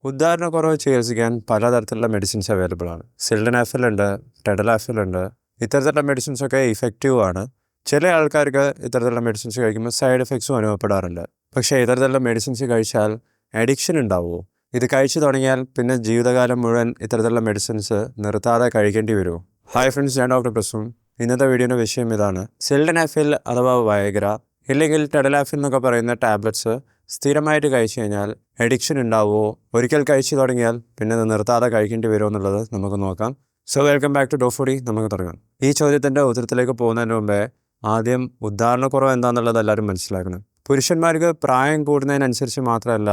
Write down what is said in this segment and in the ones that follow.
ഉദാഹരണക്കുറവ് ചികിത്സിക്കാൻ പലതരത്തിലുള്ള medicines available ആണ്. സിൽഡനാഫിൽ ഉണ്ട്, ടെഡലാഫിൽ ഉണ്ട്. ഇത്തരത്തിലുള്ള മെഡിസിൻസ് ഒക്കെ ഇഫക്റ്റീവ് ആണ്. ചില ആൾക്കാർക്ക് ഇത്തരത്തിലുള്ള മെഡിസിൻസ് കഴിക്കുമ്പോൾ സൈഡ് എഫക്ട്സും അനുഭവപ്പെടാറുണ്ട്. പക്ഷേ ഇത്തരത്തിലുള്ള മെഡിസിൻസ് കഴിച്ചാൽ അഡിക്ഷൻ ഉണ്ടാവുമോ? ഇത് കഴിച്ചു തുടങ്ങിയാൽ പിന്നെ ജീവിതകാലം മുഴുവൻ ഇത്തരത്തിലുള്ള മെഡിസിൻസ് നിർത്താതെ കഴിക്കേണ്ടി വരുമോ? ഹായ് ഫ്രണ്ട്സ്, ഞാൻ ഡോക്ടർ പ്രസൂൺ. ഇന്നത്തെ വീഡിയോയുടെ വിഷയം ഇതാണ്: സിൽഡനാഫിൽ അഥവാ വയഗ്ര ഇല്ലെങ്കിൽ ടെഡലാഫിൽ എന്നൊക്കെ പറയുന്ന ടാബ്ലറ്റ്സ് സ്ഥിരമായിട്ട് കഴിച്ചു കഴിഞ്ഞാൽ അഡിക്ഷൻ ഉണ്ടാവുമോ? ഒരിക്കൽ കഴിച്ചു തുടങ്ങിയാൽ പിന്നെ അത് നിർത്താതെ കഴിക്കേണ്ടി വരുമോ എന്നുള്ളത് നമുക്ക് നോക്കാം. സോ വെൽക്കം ബാക്ക് ടു ഡോഫുഡി. നമുക്ക് തുടങ്ങാം. ഈ ചോദ്യത്തിൻ്റെ ഉത്തരത്തിലേക്ക് പോകുന്നതിന് മുമ്പേ ആദ്യം ഉദാഹരണക്കുറവ് എന്താണെന്നുള്ളത് എല്ലാവരും മനസ്സിലാക്കണം. പുരുഷന്മാർക്ക് പ്രായം കൂടുന്നതിനനുസരിച്ച് മാത്രമല്ല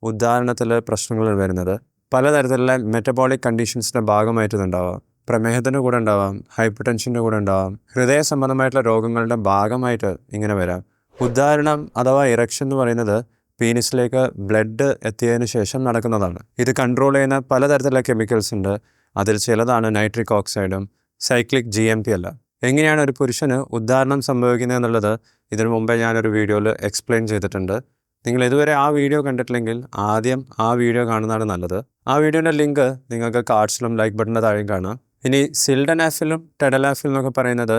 ഉദാഹരണത്തിൽ പ്രശ്നങ്ങൾ വരുന്നത്. പലതരത്തിലുള്ള മെറ്റബോളിക് കണ്ടീഷൻസിൻ്റെ ഭാഗമായിട്ട് ഇതുണ്ടാവാം. പ്രമേഹത്തിൻ്റെ കൂടെ ഉണ്ടാവാം, ഹൈപ്പർ ടെൻഷൻ്റെ കൂടെ ഉണ്ടാവാം, ഹൃദയ സംബന്ധമായിട്ടുള്ള രോഗങ്ങളുടെ ഭാഗമായിട്ട് ഇങ്ങനെ വരാം. ഉദാഹരണം അഥവാ ഇറക്ഷൻ എന്ന് പറയുന്നത് പീനിസിലേക്ക് ബ്ലഡ് എത്തിയതിന് ശേഷം നടക്കുന്നതാണ്. ഇത് കൺട്രോൾ ചെയ്യുന്ന പലതരത്തിലുള്ള കെമിക്കൽസ് ഉണ്ട്. അതിൽ ചിലതാണ് നൈട്രിക് ഓക്സൈഡും സൈക്ലിക് GMP അല്ല. എങ്ങനെയാണ് ഒരു പുരുഷന് ഉദാഹരണം സംഭവിക്കുന്നത് എന്നുള്ളത് ഇതിനു മുമ്പേ ഞാനൊരു വീഡിയോയിൽ എക്സ്പ്ലെയിൻ ചെയ്തിട്ടുണ്ട്. നിങ്ങൾ ഇതുവരെ ആ വീഡിയോ കണ്ടിട്ടില്ലെങ്കിൽ ആദ്യം ആ വീഡിയോ കാണുന്നതാണ് നല്ലത്. ആ വീഡിയോൻ്റെ ലിങ്ക് നിങ്ങൾക്ക് കാർഡ്സിലും ലൈക്ക് ബട്ടൻ്റെ താഴെയും കാണാം. ഇനി സിൽഡനാഫിലും ടെഡലാഫിലും എന്നൊക്കെ പറയുന്നത്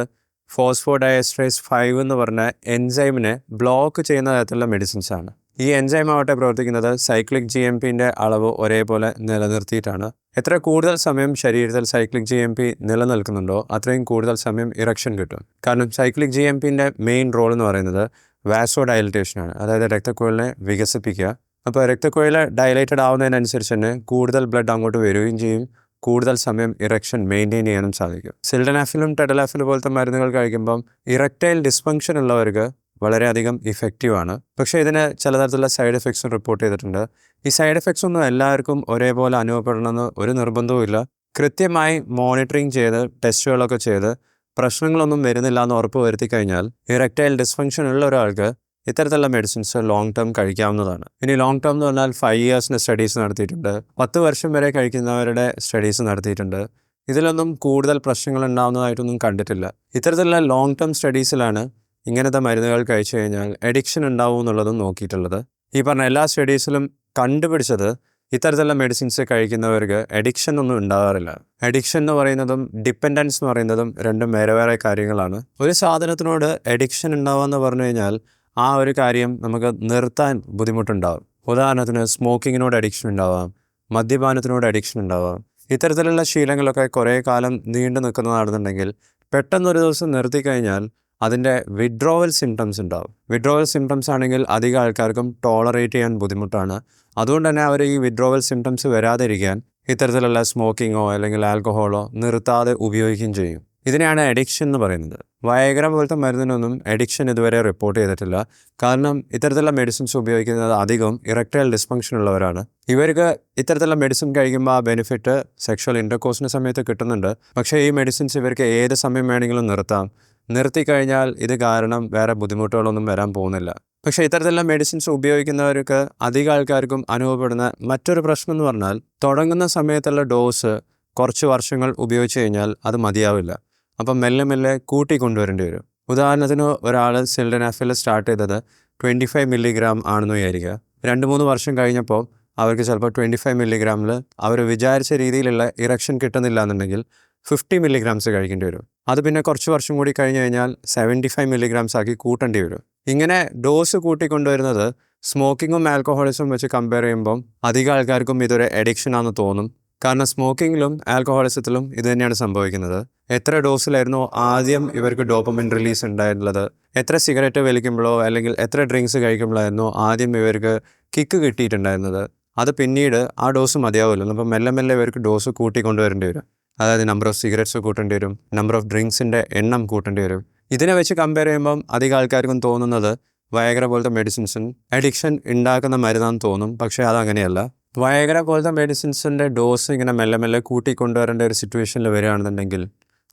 ഫോസ്ഫോഡയസ്ട്രേസ് 5 എന്ന് പറഞ്ഞ എൻസൈമിനെ ബ്ലോക്ക് ചെയ്യുന്ന തരത്തിലുള്ള മെഡിസിൻസ് ആണ്. ഈ എൻസൈം ആവട്ടെ പ്രവർത്തിക്കുന്നത് സൈക്ലിക് GMPൻ്റെ അളവ് ഒരേപോലെ നിലനിർത്തിയിട്ടാണ്. എത്ര കൂടുതൽ സമയം ശരീരത്തിൽ സൈക്ലിക് GMP നിലനിൽക്കുന്നുണ്ടോ അത്രയും കൂടുതൽ സമയം ഇറക്ഷൻ കിട്ടും. കാരണം സൈക്ലിക് GMPൻ്റെ മെയിൻ റോൾ എന്ന് പറയുന്നത് വാസോ ഡയലറ്റേഷനാണ്, അതായത് രക്തക്കുഴലിനെ വികസിപ്പിക്കുക. അപ്പോൾ രക്തക്കുഴൽ ഡയലേറ്റഡ് ആവുന്നതിനനുസരിച്ച് തന്നെ കൂടുതൽ ബ്ലഡ് അങ്ങോട്ട് വരികയും ചെയ്യും, കൂടുതൽ സമയം ഇറക്ഷൻ മെയിൻറ്റെയിൻ ചെയ്യാനും സാധിക്കും. സിൽഡനാഫിലും ടെഡലാഫിലും പോലത്തെ മരുന്നുകൾ കഴിക്കുമ്പം ഇറക്ടൈൽ ഡിസ്ഫങ്ഷൻ ഉള്ളവർക്ക് വളരെയധികം ഇഫക്റ്റീവാണ്. പക്ഷേ ഇതിന് ചില തരത്തിലുള്ള സൈഡ് എഫക്ട്സും റിപ്പോർട്ട് ചെയ്തിട്ടുണ്ട്. ഈ സൈഡ് എഫക്ട്സ് ഒന്നും എല്ലാവർക്കും ഒരേപോലെ അനുഭവപ്പെടണമെന്ന് ഒരു നിർബന്ധവും ഇല്ല. കൃത്യമായി മോണിറ്ററിങ് ചെയ്ത് ടെസ്റ്റുകളൊക്കെ ചെയ്ത് പ്രശ്നങ്ങളൊന്നും വരുന്നില്ല എന്ന് ഉറപ്പ് വരുത്തി കഴിഞ്ഞാൽ ഇറക്ടൈൽ ഡിസ്ഫങ്ഷൻ ഉള്ള ഒരാൾക്ക് ഇത്തരത്തിലുള്ള മെഡിസിൻസ് ലോങ് ടേം കഴിക്കാവുന്നതാണ്. ഇനി ലോങ് ടേം എന്ന് പറഞ്ഞാൽ 5 ഇയേഴ്സിൻ്റെ സ്റ്റഡീസ് നടത്തിയിട്ടുണ്ട്, 10 വർഷം വരെ കഴിക്കുന്നവരുടെ സ്റ്റഡീസ് നടത്തിയിട്ടുണ്ട്. ഇതിലൊന്നും കൂടുതൽ പ്രശ്നങ്ങൾ ഉണ്ടാകുന്നതായിട്ടൊന്നും കണ്ടിട്ടില്ല. ഇത്തരത്തിലുള്ള ലോങ് ടേം സ്റ്റഡീസിലാണ് ഇങ്ങനത്തെ മരുന്നുകൾ കഴിച്ചു കഴിഞ്ഞാൽ അഡിക്ഷൻ ഉണ്ടാവും എന്നുള്ളതും നോക്കിയിട്ടുള്ളത്. ഈ പറഞ്ഞ എല്ലാ സ്റ്റഡീസിലും കണ്ടുപിടിച്ചത് ഇത്തരത്തിലുള്ള മെഡിസിൻസ് കഴിക്കുന്നവർക്ക് അഡിക്ഷൻ ഒന്നും ഉണ്ടാകാറില്ല. അഡിക്ഷൻ എന്ന് പറയുന്നതും ഡിപ്പെൻഡൻസ് എന്ന് പറയുന്നതും രണ്ടും വേറെ വേറെ കാര്യങ്ങളാണ്. ഒരു സാധനത്തിനോട് അഡിക്ഷൻ ഉണ്ടാവുക പറഞ്ഞു കഴിഞ്ഞാൽ ആ ഒരു കാര്യം നമുക്ക് നിർത്താൻ ബുദ്ധിമുട്ടുണ്ടാകും. ഉദാഹരണത്തിന് സ്മോക്കിങ്ങിനോട് അഡിക്ഷൻ ഉണ്ടാവാം, മദ്യപാനത്തിനോട് അഡിക്ഷൻ ഉണ്ടാവാം. ഇത്തരത്തിലുള്ള ശീലങ്ങളൊക്കെ കുറേ കാലം നീണ്ടു നിൽക്കുന്നതാണെന്നുണ്ടെങ്കിൽ പെട്ടെന്നൊരു ദിവസം നിർത്തിക്കഴിഞ്ഞാൽ അതിൻ്റെ വിഡ്രോവൽ സിംറ്റംസ് ഉണ്ടാവും. വിഡ്രോവൽ സിംറ്റംസ് ആണെങ്കിൽ അധികം ആൾക്കാർക്കും ടോളറേറ്റ് ചെയ്യാൻ ബുദ്ധിമുട്ടാണ്. അതുകൊണ്ട് തന്നെ അവർ ഈ വിഡ്രോവൽ സിംറ്റംസ് വരാതിരിക്കാൻ ഇത്തരത്തിലുള്ള സ്മോക്കിങ്ങോ അല്ലെങ്കിൽ ആൽക്കഹോളോ നിർത്താതെ ഉപയോഗിക്കുകയും ചെയ്യും. ഇതിനെയാണ് അഡിക്ഷൻ എന്ന് പറയുന്നത്. വയഗ്ര പോലത്തെ മരുന്നിനൊന്നും അഡിക്ഷൻ ഇതുവരെ റിപ്പോർട്ട് ചെയ്തിട്ടില്ല. കാരണം ഇത്തരത്തിലുള്ള മെഡിസിൻസ് ഉപയോഗിക്കുന്നത് അധികം ഇറക്ടൈൽ ഡിസ്ഫങ്ഷൻ ഉള്ളവരാണ്. ഇവർക്ക് ഇത്തരത്തിലുള്ള മെഡിസിൻ കഴിക്കുമ്പോൾ ആ ബെനിഫിറ്റ് സെക്ഷൽ ഇൻ്റർകോഴ്സിൻ്റെ സമയത്ത് കിട്ടുന്നുണ്ട്. പക്ഷേ ഈ മെഡിസിൻസ് ഇവർക്ക് ഏത് സമയം വേണമെങ്കിലും നിർത്താം. നിർത്തിക്കഴിഞ്ഞാൽ ഇത് കാരണം വേറെ ബുദ്ധിമുട്ടുകളൊന്നും വരാൻ പോകുന്നില്ല. പക്ഷേ ഇത്തരത്തിലുള്ള മെഡിസിൻസ് ഉപയോഗിക്കുന്നവർക്ക് അധികം ആൾക്കാർക്കും അനുഭവപ്പെടുന്ന മറ്റൊരു പ്രശ്നം എന്ന് പറഞ്ഞാൽ തുടങ്ങുന്ന സമയത്തുള്ള ഡോസ് കുറച്ച് വർഷങ്ങൾ ഉപയോഗിച്ച് കഴിഞ്ഞാൽ അത് മതിയാവില്ല. അപ്പം മെല്ലെ മെല്ലെ കൂട്ടിക്കൊണ്ടുവരേണ്ടി വരും. ഉദാഹരണത്തിന് ഒരാൾ സിൽഡനാഫിൽ സ്റ്റാർട്ട് ചെയ്തത് 25 മില്ലിഗ്രാം ആണെന്ന് വിചാരിക്കുക. 2-3 വർഷം കഴിഞ്ഞപ്പോൾ അവർക്ക് ചിലപ്പോൾ 25 മില്ലിഗ്രാമിൽ അവർ വിചാരിച്ച രീതിയിലുള്ള ഇറക്ഷൻ കിട്ടുന്നില്ല എന്നുണ്ടെങ്കിൽ 50 മില്ലിഗ്രാംസ് കഴിക്കേണ്ടി വരും. അത് പിന്നെ കുറച്ച് വർഷം കൂടി കഴിഞ്ഞ് കഴിഞ്ഞാൽ 75 മില്ലിഗ്രാംസ് ആക്കി കൂട്ടേണ്ടി വരും. ഇങ്ങനെ ഡോസ് കൂട്ടിക്കൊണ്ടുവരുന്നത് സ്മോക്കിങ്ങും ആൽക്കഹോളിസും വെച്ച് കമ്പയർ ചെയ്യുമ്പം അധികം ആൾക്കാർക്കും ഇതൊരു അഡിക്ഷൻ ആണെന്ന് തോന്നും. കാരണം സ്മോക്കിങ്ങിലും ആൽക്കഹോളിസത്തിലും ഇത് തന്നെയാണ് സംഭവിക്കുന്നത്. എത്ര ഡോസിലായിരുന്നു ആദ്യം ഇവർക്ക് ഡോപ്പമിൻ റിലീസ് ഉണ്ടായിട്ടുള്ളത്, എത്ര സിഗരറ്റ് വലിക്കുമ്പോഴോ അല്ലെങ്കിൽ എത്ര ഡ്രിങ്ക്സ് കഴിക്കുമ്പോഴായിരുന്നു ആദ്യം ഇവർക്ക് കിക്ക് കിട്ടിയിട്ടുണ്ടായിരുന്നത്, അത് പിന്നീട് ആ ഡോസ് മതിയാവില്ല. അപ്പം മെല്ലെ മെല്ലെ ഇവർക്ക് ഡോസ് കൂട്ടിക്കൊണ്ടുവരേണ്ടി വരും. അതായത് നമ്പർ ഓഫ് സിഗരറ്റ്സ് കൂട്ടേണ്ടി വരും, നമ്പർ ഓഫ് ഡ്രിങ്ക്സിൻ്റെ എണ്ണം കൂട്ടേണ്ടി വരും. ഇതിനെ വെച്ച് കമ്പയർ ചെയ്യുമ്പം അധികം ആൾക്കാർക്കും തോന്നുന്നത് വയഗ്ര പോലത്തെ മെഡിസിൻസും അഡിക്ഷൻ ഉണ്ടാക്കുന്ന മരുന്നാന്ന് തോന്നും. പക്ഷേ അതങ്ങനെയല്ല. വയഗ്ര പോലത്തെ മെഡിസിൻസിൻ്റെ ഡോസ് ഇങ്ങനെ മെല്ലെ മെല്ലെ കൂട്ടിക്കൊണ്ടുവരേണ്ട ഒരു സിറ്റുവേഷനിൽ വരികയാണെന്നുണ്ടെങ്കിൽ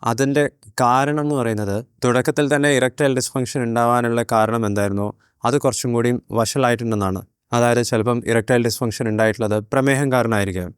അതിൻ്റെ കാരണം എന്ന് പറയുന്നത് തുടക്കത്തിൽ തന്നെ ഇറക്ടൈൽ ഡിസ്ഫങ്ഷൻ ഉണ്ടാവാനുള്ള കാരണം എന്തായിരുന്നോ അത് കുറച്ചും കൂടി വഷളായിട്ടുണ്ടെന്നാണ്. അതായത് ചിലപ്പം ഇറക്ടൈൽ ഡിസ്ഫങ്ഷൻ ഉണ്ടായിട്ടുള്ളത് പ്രമേഹം കാരണമായിരിക്കാം,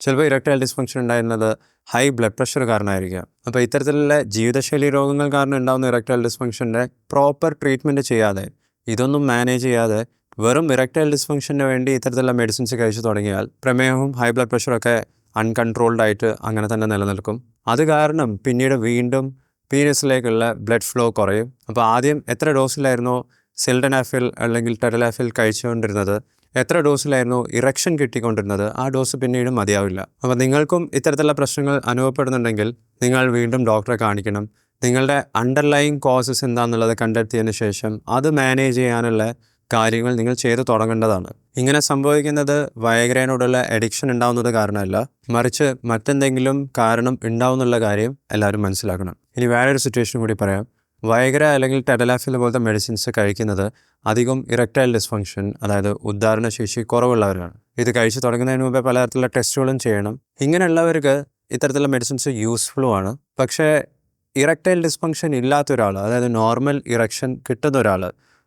ചിലപ്പോൾ ഇറക്ടൈൽ ഡിസ്ഫങ്ഷൻ ഉണ്ടായിരുന്നത് ഹൈ ബ്ലഡ് പ്രഷർ കാരണമായിരിക്കാം. അപ്പോൾ ഇത്തരത്തിലുള്ള ജീവിതശൈലി രോഗങ്ങൾ കാരണം ഉണ്ടാകുന്ന ഇറക്ടൈൽ ഡിസ്ഫങ്ഷൻ്റെ പ്രോപ്പർ ട്രീറ്റ്മെൻറ്റ് ചെയ്യാതെ, ഇതൊന്നും മാനേജ് ചെയ്യാതെ വെറും ഇറക്ടൈൽ ഡിസ്ഫങ്ഷന് വേണ്ടി ഇത്തരത്തിലുള്ള മെഡിസിൻസ് കഴിച്ചു തുടങ്ങിയാൽ പ്രമേഹവും ഹൈ ബ്ലഡ് പ്രഷറൊക്കെ അൺകൺട്രോൾഡ് ആയിട്ട് അങ്ങനെ തന്നെ നിലനിൽക്കും. അത് കാരണം പിന്നീട് വീണ്ടും പീനസിലേക്കുള്ള ബ്ലഡ് ഫ്ലോ കുറയും. അപ്പോൾ ആദ്യം എത്ര ഡോസിലായിരുന്നോ സിൽഡനാഫിൽ അല്ലെങ്കിൽ ടെഡലാഫിൽ കഴിച്ചുകൊണ്ടിരുന്നത്, എത്ര ഡോസിലായിരുന്നു ഇറക്ഷൻ കിട്ടിക്കൊണ്ടിരുന്നത്, ആ ഡോസ് പിന്നീട് മതിയാവില്ല. അപ്പോൾ നിങ്ങൾക്കും ഇത്തരത്തിലുള്ള പ്രശ്നങ്ങൾ അനുഭവപ്പെടുന്നുണ്ടെങ്കിൽ നിങ്ങൾ വീണ്ടും ഡോക്ടറെ കാണിക്കണം. നിങ്ങളുടെ അണ്ടർലൈങ് കോസസ് എന്താണെന്നുള്ളത് കണ്ടെത്തിയതിന് ശേഷം അത് മാനേജ് ചെയ്യാനുള്ള കാര്യങ്ങൾ നിങ്ങൾ ചെയ്തു തുടങ്ങേണ്ടതാണ്. ഇങ്ങനെ സംഭവിക്കുന്നത് വയഗ്രേനോടുള്ള അഡിക്ഷൻ ഉണ്ടാവുന്നത് കാരണമല്ല, മറിച്ച് മറ്റെന്തെങ്കിലും കാരണം ഉണ്ടാവുന്നുള്ള കാര്യം എല്ലാവരും മനസ്സിലാക്കണം. ഇനി വേറൊരു സിറ്റുവേഷൻ കൂടി പറയാം. വയഗ്ര അല്ലെങ്കിൽ ടെഡലാഫിൽ പോലത്തെ മെഡിസിൻസ് കഴിക്കുന്നത് അധികം ഇറക്ടൈൽ ഡിസ്ഫങ്ഷൻ, അതായത് ഉദ്ധാരണശേഷി കുറവുള്ളവരാണ്. ഇത് കഴിച്ചു തുടങ്ങുന്നതിന് മുമ്പേ പലതരത്തിലുള്ള ടെസ്റ്റുകളും ചെയ്യണം. ഇങ്ങനെയുള്ളവർക്ക് ഇത്തരത്തിലുള്ള മെഡിസിൻസ് യൂസ്ഫുള്ളുമാണ്. പക്ഷേ ഇറക്ടൈൽ ഡിസ്ഫങ്ഷൻ ഇല്ലാത്ത ഒരാൾ, അതായത് നോർമൽ ഇറക്ഷൻ കിട്ടുന്ന ഒരാൾ,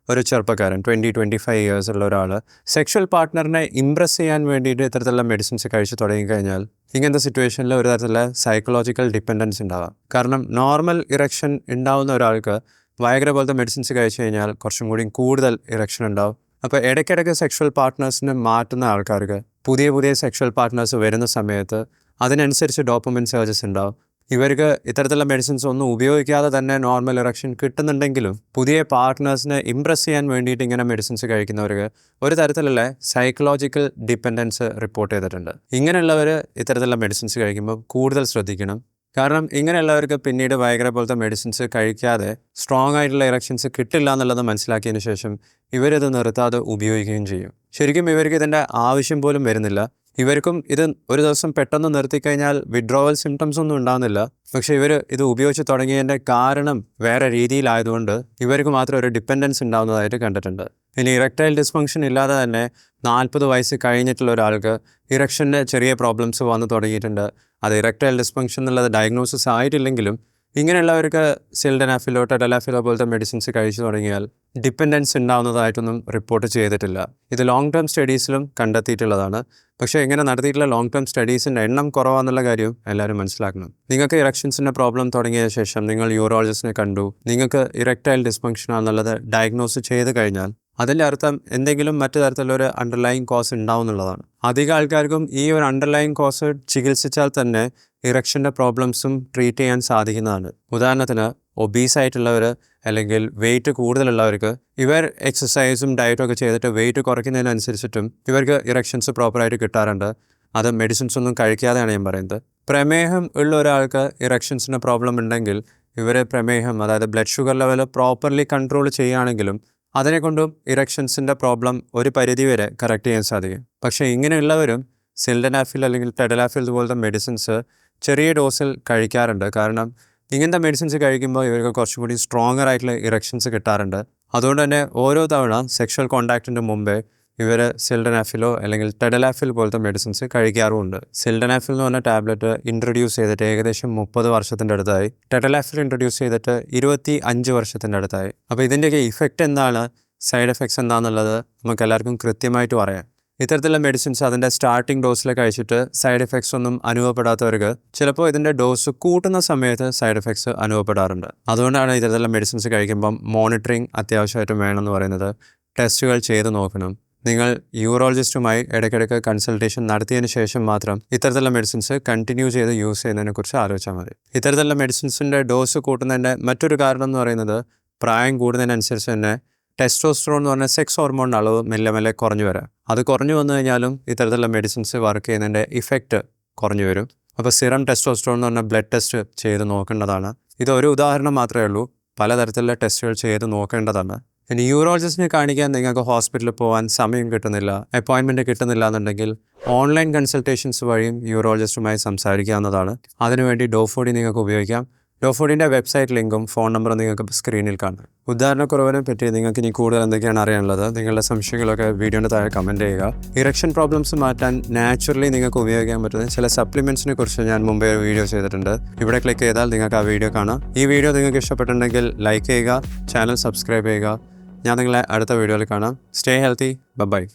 ഒരു ചെറുപ്പക്കാരൻ 20-25 ഇയേഴ്സ് ഉള്ള ഒരാൾ സെക്ഷൽ പാർട്ട്ണറിനെ ഇംപ്രസ് ചെയ്യാൻ വേണ്ടിയിട്ട് ഇത്തരത്തിലുള്ള മെഡിസിൻസ് കഴിച്ച് തുടങ്ങിക്കഴിഞ്ഞാൽ ഇങ്ങനത്തെ സിറ്റുവേഷനിൽ ഒരു തരത്തിലുള്ള സൈക്കോളജിക്കൽ ഡിപ്പെൻഡൻസ് ഉണ്ടാവാം. കാരണം നോർമൽ ഇറക്ഷൻ ഉണ്ടാവുന്ന ഒരാൾക്ക് വയഗ്ര പോലത്തെ മെഡിസിൻസ് കഴിച്ചു കഴിഞ്ഞാൽ കുറച്ചും കൂടി കൂടുതൽ ഇറക്ഷൻ ഉണ്ടാവും. അപ്പോൾ ഇടയ്ക്കിടയ്ക്ക് സെക്ഷൽ പാർട്ട്നേഴ്സിനെ മാറ്റുന്ന ആൾക്കാർക്ക് പുതിയ സെക്ഷൽ പാർട്ട്നേഴ്സ് വരുന്ന സമയത്ത് അതിനനുസരിച്ച് ഡോപ്പമിൻ സർജസ് ഉണ്ടാവും. ഇവർക്ക് ഇത്തരത്തിലുള്ള മെഡിസിൻസ് ഒന്നും ഉപയോഗിക്കാതെ തന്നെ നോർമൽ ഇറക്ഷൻ കിട്ടുന്നുണ്ടെങ്കിലും പുതിയ പാർട്ട്നേഴ്സിനെ ഇംപ്രസ് ചെയ്യാൻ വേണ്ടിയിട്ട് ഇങ്ങനെ മെഡിസിൻസ് കഴിക്കുന്നവർക്ക് ഒരു തരത്തിലുള്ള സൈക്കോളജിക്കൽ ഡിപ്പെൻഡൻസ് റിപ്പോർട്ട് ചെയ്തിട്ടുണ്ട്. ഇങ്ങനെയുള്ളവർ ഇത്തരത്തിലുള്ള മെഡിസിൻസ് കഴിക്കുമ്പോൾ കൂടുതൽ ശ്രദ്ധിക്കണം. കാരണം ഇങ്ങനെയുള്ളവർക്ക് പിന്നീട് വയഗ്ര പോലത്തെ മെഡിസിൻസ് കഴിക്കാതെ സ്ട്രോങ് ആയിട്ടുള്ള ഇറക്ഷൻസ് കിട്ടില്ല എന്നുള്ളത് മനസ്സിലാക്കിയതിന് ശേഷം ഇവരിത് നിർത്താതെ ഉപയോഗിക്കുകയും ചെയ്യും. ശരിക്കും ഇവർക്ക് ഇതിൻ്റെ ആവശ്യം പോലും വരുന്നില്ല. ഇവർക്കും ഇത് ഒരു ദിവസം പെട്ടെന്ന് നിർത്തിക്കഴിഞ്ഞാൽ വിഡ്രോവൽ സിംറ്റംസ് ഒന്നും ഉണ്ടാകുന്നില്ല. പക്ഷേ ഇവർ ഇത് ഉപയോഗിച്ച് തുടങ്ങിയതിൻ്റെ കാരണം വേറെ രീതിയിലായതുകൊണ്ട് ഇവർക്ക് മാത്രം ഒരു ഡിപ്പെൻഡൻസ് ഉണ്ടാകുന്നതായിട്ട് കണ്ടിട്ടുണ്ട്. ഇനി ഇറക്ടൈൽ ഡിസ്ഫങ്ഷൻ ഇല്ലാതെ തന്നെ 40 വയസ്സ് കഴിഞ്ഞിട്ടുള്ള ഒരാൾക്ക് ഇറക്ഷൻ്റെ ചെറിയ പ്രോബ്ലംസ് വന്നു തുടങ്ങിയിട്ടുണ്ട്. അത് ഇറക്ടൈൽ ഡിസ്ഫങ്ഷൻ എന്നുള്ളത് ഡയഗ്നോസിസ് ആയിട്ടില്ലെങ്കിലും ഇങ്ങനെയുള്ളവർക്ക് സിൽഡനാഫിലോ ടെഡലാഫിലോ പോലത്തെ മെഡിസിൻസ് കഴിച്ചു തുടങ്ങിയാൽ ഡിപ്പെൻഡൻസ് ഉണ്ടാകുന്നതായിട്ടൊന്നും റിപ്പോർട്ട് ചെയ്തിട്ടില്ല. ഇത് ലോങ് ടേം സ്റ്റഡീസിലും കണ്ടെത്തിയിട്ടുള്ളതാണ്. പക്ഷേ ഇങ്ങനെ നടത്തിയിട്ടുള്ള ലോങ് ടേം സ്റ്റഡീസിൻ്റെ എണ്ണം കുറവാണെന്നുള്ള കാര്യം എല്ലാവരും മനസ്സിലാക്കണം. നിങ്ങൾക്ക് ഇറക്ഷൻസിൻ്റെ പ്രോബ്ലം തുടങ്ങിയ ശേഷം നിങ്ങൾ യൂറോളജിസ്റ്റിനെ കണ്ടു, നിങ്ങൾക്ക് ഇറക്ടൈൽ ഡിസ്ഫങ്ഷൻ ആണെന്നുള്ളത് ഡയഗ്നോസ് ചെയ്ത് കഴിഞ്ഞാൽ അതിൻ്റെ അർത്ഥം എന്തെങ്കിലും മറ്റു തരത്തിലൊരു അണ്ടർലൈങ് കോസ് ഉണ്ടാവുന്നുള്ളതാണ്. അധികം ആൾക്കാർക്കും ഈ ഒരു അണ്ടർലൈങ് കോസ് ചികിത്സിച്ചാൽ തന്നെ ഇറക്ഷൻ്റെ പ്രോബ്ലംസും ട്രീറ്റ് ചെയ്യാൻ സാധിക്കുന്നതാണ്. ഉദാഹരണത്തിന് ഒബീസ് ആയിട്ടുള്ളവർ അല്ലെങ്കിൽ വെയിറ്റ് കൂടുതലുള്ളവർക്ക് ഇവർ എക്സസൈസും ഡയറ്റും ഒക്കെ ചെയ്തിട്ട് വെയിറ്റ് കുറയ്ക്കുന്നതിനനുസരിച്ചിട്ടും ഇവർക്ക് ഇറക്ഷൻസ് പ്രോപ്പറായിട്ട് കിട്ടാറുണ്ട്. അത് മെഡിസിൻസ് ഒന്നും കഴിക്കാതെയാണ് ഞാൻ പറയുന്നത്. പ്രമേഹം ഉള്ള ഒരാൾക്ക് ഇറക്ഷൻസിൻ്റെ പ്രോബ്ലം ഉണ്ടെങ്കിൽ ഇവർ പ്രമേഹം, അതായത് blood sugar level properly control ചെയ്യുകയാണെങ്കിലും അതിനെക്കൊണ്ടും ഇറക്ഷൻസിൻ്റെ പ്രോബ്ലം ഒരു പരിധിവരെ കറക്റ്റ് ചെയ്യാൻ സാധിക്കും. പക്ഷേ ഇങ്ങനെയുള്ളവരും സിൽഡനാഫിൽ അല്ലെങ്കിൽ ടെഡലാഫിൽ പോലത്തെ മെഡിസിൻസ് ചെറിയ ഡോസിൽ കഴിക്കാറുണ്ട്. കാരണം ഇങ്ങനത്തെ മെഡിസിൻസ് കഴിക്കുമ്പോൾ ഇവർക്ക് കുറച്ചും കൂടി സ്ട്രോങ്ങർ ആയിട്ടുള്ള ഇറക്ഷൻസ് കിട്ടാറുണ്ട്. അതുകൊണ്ട് തന്നെ ഓരോ തവണ സെക്ഷൽ കോണ്ടാക്റ്റിൻ്റെ മുമ്പേ ഇവർ സിൽഡനാഫിലോ അല്ലെങ്കിൽ ടെഡലാഫിൽ പോലത്തെ മെഡിസിൻസ് കഴിക്കാറുമുണ്ട്. സിൽഡനാഫിൽ എന്ന് പറഞ്ഞ ടാബ്ലറ്റ് ഇൻട്രൊഡ്യൂസ് ചെയ്തിട്ട് ഏകദേശം 30 വർഷത്തിൻ്റെ അടുത്തായി. ടെഡലാഫിൽ ഇൻട്രൊഡ്യൂസ് ചെയ്തിട്ട് 25 വർഷത്തിൻ്റെ അടുത്തായി. അപ്പോൾ ഇതിൻ്റെയൊക്കെ ഇഫക്റ്റ് എന്താണ്, സൈഡ് എഫക്ട്സ് എന്താണെന്നുള്ളത് നമുക്ക് എല്ലാവർക്കും കൃത്യമായിട്ട് പറയാം. ഇത്തരത്തിലുള്ള മെഡിസിൻസ് അതിൻ്റെ സ്റ്റാർട്ടിംഗ് ഡോസിൽ കഴിച്ചിട്ട് സൈഡ് എഫക്ട്സ് ഒന്നും അനുഭവപ്പെടാത്തവർക്ക് ചിലപ്പോൾ ഇതിൻ്റെ ഡോസ് കൂട്ടുന്ന സമയത്ത് സൈഡ് എഫക്ട്സ് അനുഭവപ്പെടാറുണ്ട്. അതുകൊണ്ടാണ് ഇത്തരത്തിലുള്ള മെഡിസിൻസ് കഴിക്കുമ്പം മോണിറ്ററിങ് അത്യാവശ്യമായിട്ടും വേണമെന്ന് പറയുന്നത്. ടെസ്റ്റുകൾ ചെയ്ത് നോക്കണം. നിങ്ങൾ യൂറോളജിസ്റ്റുമായി ഇടയ്ക്കിടയ്ക്ക് കൺസൾട്ടേഷൻ നടത്തിയതിന് ശേഷം മാത്രം ഇത്തരത്തിലുള്ള മെഡിസിൻസ് കണ്ടിന്യൂ ചെയ്ത് യൂസ് ചെയ്യുന്നതിനെക്കുറിച്ച് ആലോചിച്ചാൽ മതി. ഇത്തരത്തിലുള്ള മെഡിസിൻസിൻ്റെ ഡോസ് കൂട്ടുന്നതിൻ്റെ മറ്റൊരു കാരണം എന്ന് പറയുന്നത് പ്രായം കൂടുന്നതിനനുസരിച്ച് തന്നെ ടെസ്റ്റോസ്റ്ററോൺ എന്ന് പറഞ്ഞ സെക്സ് ഹോർമോണിൻ്റെ അളവ് മെല്ലെ കുറഞ്ഞു വരാം. അത് കുറഞ്ഞു വന്നു കഴിഞ്ഞാലും ഇത്തരത്തിലുള്ള മെഡിസിൻസ് വർക്ക് ചെയ്യുന്നതിൻ്റെ ഇഫക്റ്റ് കുറഞ്ഞു വരും. അപ്പോൾ സിറം ടെസ്റ്റോസ്റ്ററോൺ എന്ന് പറഞ്ഞ ബ്ലഡ് ടെസ്റ്റ് ചെയ്ത് നോക്കേണ്ടതാണ്. ഇതൊരു ഉദാഹരണം മാത്രമേ ഉള്ളൂ. പലതരത്തിലുള്ള ടെസ്റ്റുകൾ ചെയ്ത് നോക്കേണ്ടതാണ്. ഇനി യൂറോളജിസ്റ്റിനെ കാണിക്കാൻ നിങ്ങൾക്ക് ഹോസ്പിറ്റലിൽ പോകാൻ സമയം കിട്ടുന്നില്ല, അപ്പോയിൻമെൻറ്റ് കിട്ടുന്നില്ല എന്നുണ്ടെങ്കിൽ ഓൺലൈൻ കൺസൾട്ടേഷൻസ് വഴിയും യൂറോളജിസ്റ്റുമായി സംസാരിക്കാവുന്നതാണ്. അതിനുവേണ്ടി ഡോഫോഡി നിങ്ങൾക്ക് ഉപയോഗിക്കാം. ഡോഫോഡിൻ്റെ വെബ്സൈറ്റ് ലിങ്കും ഫോൺ നമ്പറും നിങ്ങൾക്ക് സ്ക്രീനിൽ കാണാം. ഉദാഹരണക്കുറവിനെ പറ്റി നിങ്ങൾക്ക് ഇനി കൂടുതൽ എന്തൊക്കെയാണ് അറിയാനുള്ളത്, നിങ്ങളുടെ സംശയങ്ങളൊക്കെ വീഡിയോയുടെ താഴെ കമൻറ്റ് ചെയ്യുക. ഇറക്ഷൻ പ്രോബ്ലംസ് മാറ്റാൻ നാച്ചുറലി നിങ്ങൾക്ക് ഉപയോഗിക്കാൻ പറ്റുന്ന ചില സപ്ലിമെൻറ്റ്സിനെ കുറിച്ച് ഞാൻ മുമ്പേ ഒരു വീഡിയോ ചെയ്തിട്ടുണ്ട്. ഇവിടെ ക്ലിക്ക് ചെയ്താൽ നിങ്ങൾക്ക് ആ വീഡിയോ കാണാം. ഈ വീഡിയോ നിങ്ങൾക്ക് ഇഷ്ടപ്പെട്ടിട്ടുണ്ടെങ്കിൽ ലൈക്ക് ചെയ്യുക, ചാനൽ സബ്സ്ക്രൈബ് ചെയ്യുക. ഞാൻ നിങ്ങളെ അടുത്ത വീഡിയോയിൽ കാണാം. Stay healthy. ബൈ.